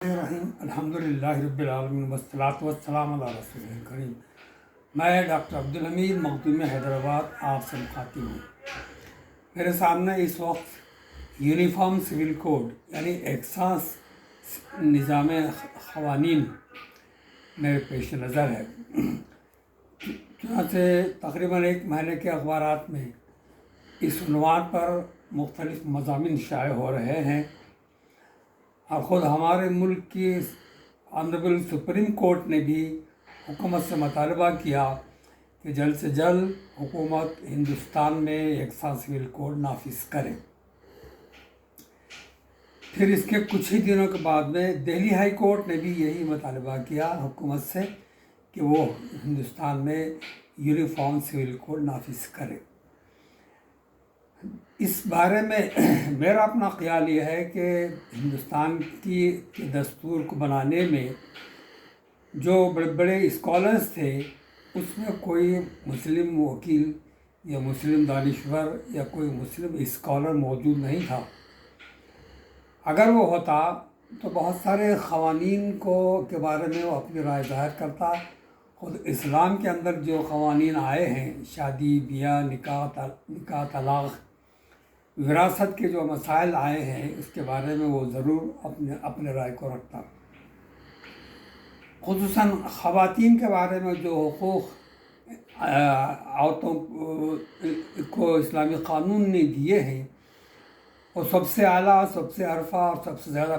الرحیم الحمدللہ رب العالمین والصلاۃ والسلام علی رسول کریم۔ میں ڈاکٹر عبدالحمید مخدوم حیدرآباد آپ سے مخاطب ہوں۔ میرے سامنے اس وقت یونیفارم سول کوڈ یعنی یکساں نظام قوانین میرے پیش نظر ہے۔ چنانچہ تقریباً ایک مہینے کے اخبارات میں اس عنوان پر مختلف مضامین شائع ہو رہے ہیں، اور خود ہمارے ملک کی آنریبل سپریم کورٹ نے بھی حکومت سے مطالبہ کیا کہ جلد سے جلد حکومت ہندوستان میں یکساں سول کوڈ نافذ کرے۔ پھر اس کے کچھ ہی دنوں کے بعد میں دہلی ہائی کورٹ نے بھی یہی مطالبہ کیا حکومت سے کہ وہ ہندوستان میں یونیفارم سول کوڈ نافذ کرے۔ اس بارے میں میرا اپنا خیال یہ ہے کہ ہندوستان کی دستور کو بنانے میں جو بڑے بڑے اسکالرز تھے اس میں کوئی مسلم وکیل یا مسلم دانشور یا کوئی مسلم اسکالر موجود نہیں تھا۔ اگر وہ ہوتا تو بہت سارے قوانین کے بارے میں وہ اپنی رائے ظاہر کرتا۔ خود اسلام کے اندر جو قوانین آئے ہیں، شادی بیاہ، نکاح طلاق، وراثت کے جو مسائل آئے ہیں، اس کے بارے میں وہ ضرور اپنے رائے کو رکھتا۔ خصوصاً خواتین کے بارے میں جو حقوق عورتوں کو اسلامی قانون نے دیے ہیں، وہ سب سے اعلیٰ، سب سے ارفع اور سب سے زیادہ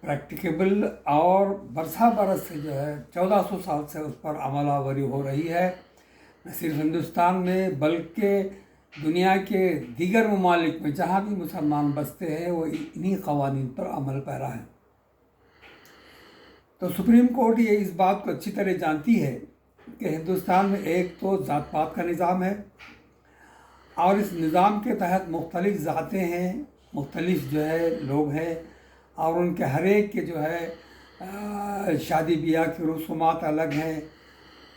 پریکٹیکیبل اور برسہ برس سے جو ہے 1400 سال سے اس پر عمل آوری ہو رہی ہے، نہ صرف ہندوستان میں بلکہ دنیا کے دیگر ممالک میں جہاں بھی مسلمان بستے ہیں وہ انہی قوانین پر عمل پیرا ہے۔ تو سپریم کورٹ یہ اس بات کو اچھی طرح جانتی ہے کہ ہندوستان میں ایک تو ذات پات کا نظام ہے، اور اس نظام کے تحت مختلف ذاتیں ہیں، مختلف جو ہے لوگ ہیں، اور ان کے ہر ایک کے جو ہے شادی بیاہ کی رسومات الگ ہیں،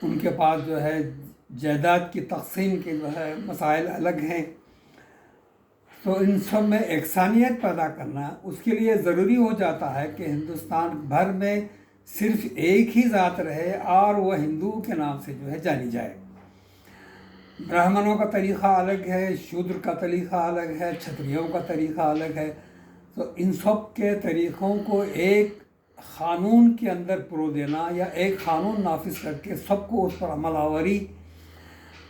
ان کے پاس جو ہے جائیداد کی تقسیم کے جو ہے مسائل الگ ہیں۔ تو ان سب میں یکسانیت پیدا کرنا اس کے لیے ضروری ہو جاتا ہے کہ ہندوستان بھر میں صرف ایک ہی ذات رہے اور وہ ہندو کے نام سے جو ہے جانی جائے۔ برہمنوں کا طریقہ الگ ہے، شودر کا طریقہ الگ ہے، چھتریوں کا طریقہ الگ ہے۔ تو ان سب کے طریقوں کو ایک قانون کے اندر پرو دینا یا ایک قانون نافذ کر کے سب کو اس پر عمل آوری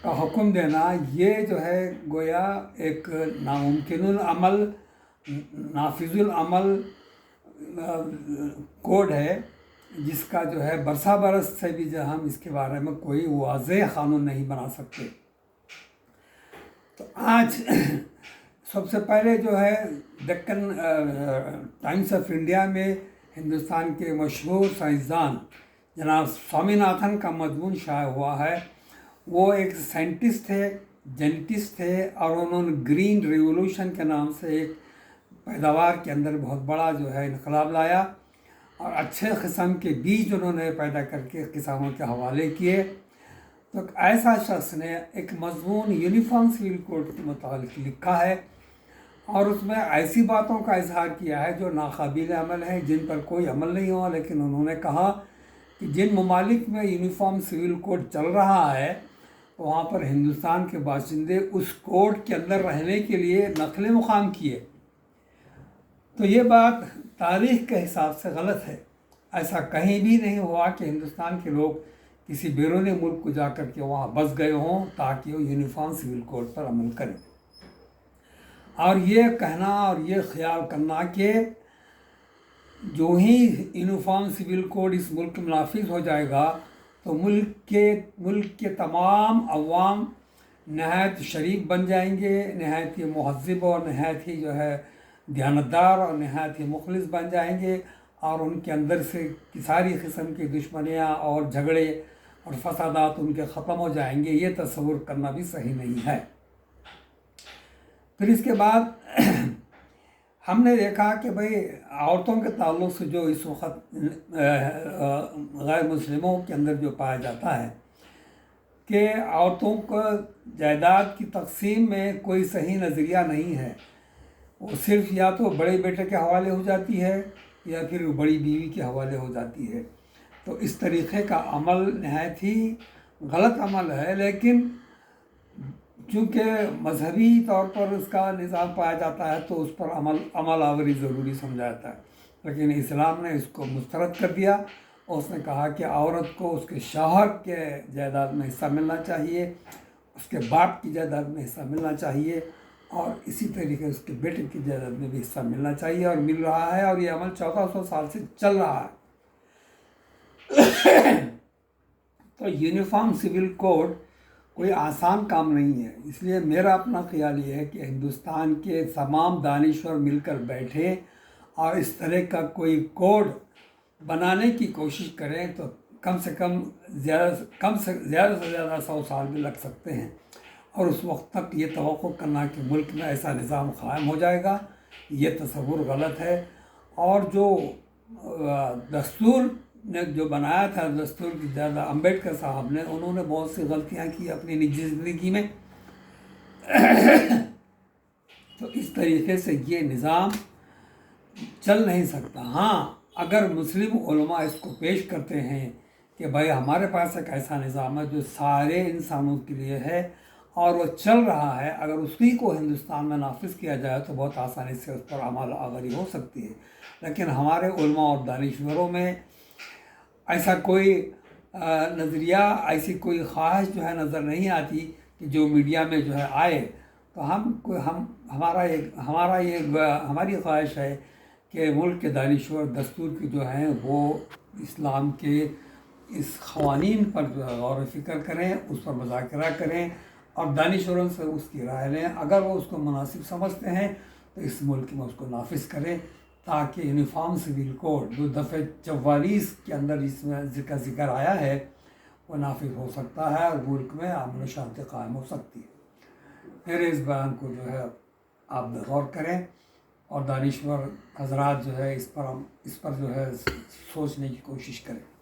کا حکم دینا، یہ جو ہے گویا ایک ناممکن العمل، نافذ العمل کوڈ ہے، جس کا جو ہے برسہ برس سے بھی جو ہم اس کے بارے میں کوئی واضح قانون نہیں بنا سکتے۔ تو آج سب سے پہلے جو ہے دکن ٹائمز آف انڈیا میں ہندوستان کے مشہور سائنسدان جناب سوامی ناتھن کا مضمون شائع ہوا ہے۔ وہ ایک سائنٹسٹ تھے، جینٹسٹ تھے، اور انہوں نے گرین ریولوشن کے نام سے ایک پیداوار کے اندر بہت بڑا جو ہے انقلاب لایا، اور اچھے قسم کے بیج انہوں نے پیدا کر کے کسانوں کے حوالے کیے۔ تو ایسا شخص نے ایک مضمون یونیفارم سول کوڈ کے متعلق لکھا ہے، اور اس میں ایسی باتوں کا اظہار کیا ہے جو ناقابل عمل ہیں، جن پر کوئی عمل نہیں ہوا، لیکن انہوں نے کہا کہ جن ممالک میں یونیفارم سول کوڈ چل رہا ہے وہاں پر ہندوستان کے باشندے اس کوڈ کے اندر رہنے کے لیے نقل مقام کیے۔ تو یہ بات تاریخ کے حساب سے غلط ہے۔ ایسا کہیں بھی نہیں ہوا کہ ہندوستان کے لوگ کسی بیرونی ملک کو جا کر کے وہاں بس گئے ہوں تاکہ وہ یونیفارم سول کوڈ پر عمل کریں۔ اور یہ کہنا اور یہ خیال کرنا کہ جو ہی یونیفارم سول کوڈ اس ملک میں نافذ ہو جائے گا تو ملک کے تمام عوام نہایت شریف بن جائیں گے، نہایت ہی مہذب اور نہایت ہی جو ہے دیانتدار اور نہایت ہی مخلص بن جائیں گے، اور ان کے اندر سے ساری قسم کی دشمنیاں اور جھگڑے اور فسادات ان کے ختم ہو جائیں گے۔ یہ تصور کرنا بھی صحیح نہیں ہے۔ پھر اس کے بعد ہم نے دیکھا کہ بھئی عورتوں کے تعلق سے جو اس وقت غیر مسلموں کے اندر جو پایا جاتا ہے کہ عورتوں کو جائیداد کی تقسیم میں کوئی صحیح نظریہ نہیں ہے، وہ صرف یا تو بڑے بیٹے کے حوالے ہو جاتی ہے یا پھر بڑی بیوی کے حوالے ہو جاتی ہے۔ تو اس طریقے کا عمل نہایت ہی غلط عمل ہے، لیکن چونکہ مذہبی طور پر اس کا نظام پایا جاتا ہے تو اس پر عمل آوری ضروری سمجھا جاتا ہے، لیکن اسلام نے اس کو مسترد کر دیا اور اس نے کہا کہ عورت کو اس کے شوہر کے جائیداد میں حصہ ملنا چاہیے، اس کے باپ کی جائیداد میں حصہ ملنا چاہیے، اور اسی طریقے اس کے بیٹے کی جائیداد میں بھی حصہ ملنا چاہیے، اور مل رہا ہے، اور یہ عمل 1400 سال سے چل رہا ہے۔ تو یونیفارم سول کوڈ کوئی آسان کام نہیں ہے، اس لیے میرا اپنا خیال یہ ہے کہ ہندوستان کے تمام دانشور مل کر بیٹھیں اور اس طرح کا کوئی کوڈ بنانے کی کوشش کریں، تو کم سے زیادہ سے زیادہ 100 سال بھی لگ سکتے ہیں، اور اس وقت تک یہ توقع کرنا کہ ملک میں ایسا نظام قائم ہو جائے گا، یہ تصور غلط ہے۔ اور جو دستور نے جو بنایا تھا، دستور کی زیادہ امبیڈکر صاحب نے، انہوں نے بہت سی غلطیاں کی اپنی نجی زندگی میں، تو اس طریقے سے یہ نظام چل نہیں سکتا۔ ہاں، اگر مسلم علماء اس کو پیش کرتے ہیں کہ بھائی ہمارے پاس ایک ایسا نظام ہے جو سارے انسانوں کے لیے ہے اور وہ چل رہا ہے، اگر اسی کو ہندوستان میں نافذ کیا جائے تو بہت آسانی سے اس پر عمل آوری ہو سکتی ہے، لیکن ہمارے علماء اور دانشوروں میں ایسا کوئی نظریہ، ایسی کوئی خواہش جو ہے نظر نہیں آتی کہ جو میڈیا میں جو ہے آئے۔ تو ہماری خواہش ہے کہ ملک کے دانشور دستور کی جو ہیں وہ اسلام کے اس قوانین پر جو ہے غور و فکر کریں، اس پر مذاکرہ کریں اور دانشوروں سے اس کی رائے لیں، اگر وہ اس کو مناسب سمجھتے ہیں تو اس ملک میں اس کو نافذ کریں، تاکہ یونیفارم سول کوڈ جو دفعہ 44 کے اندر اس میں ذکر آیا ہے وہ نافذ ہو سکتا ہے اور ملک میں امن و شانتی قائم ہو سکتی ہے۔ میرے اس بیان کو جو ہے آپ غور کریں اور دانشور حضرات جو ہے اس پر جو ہے سوچنے کی کوشش کریں۔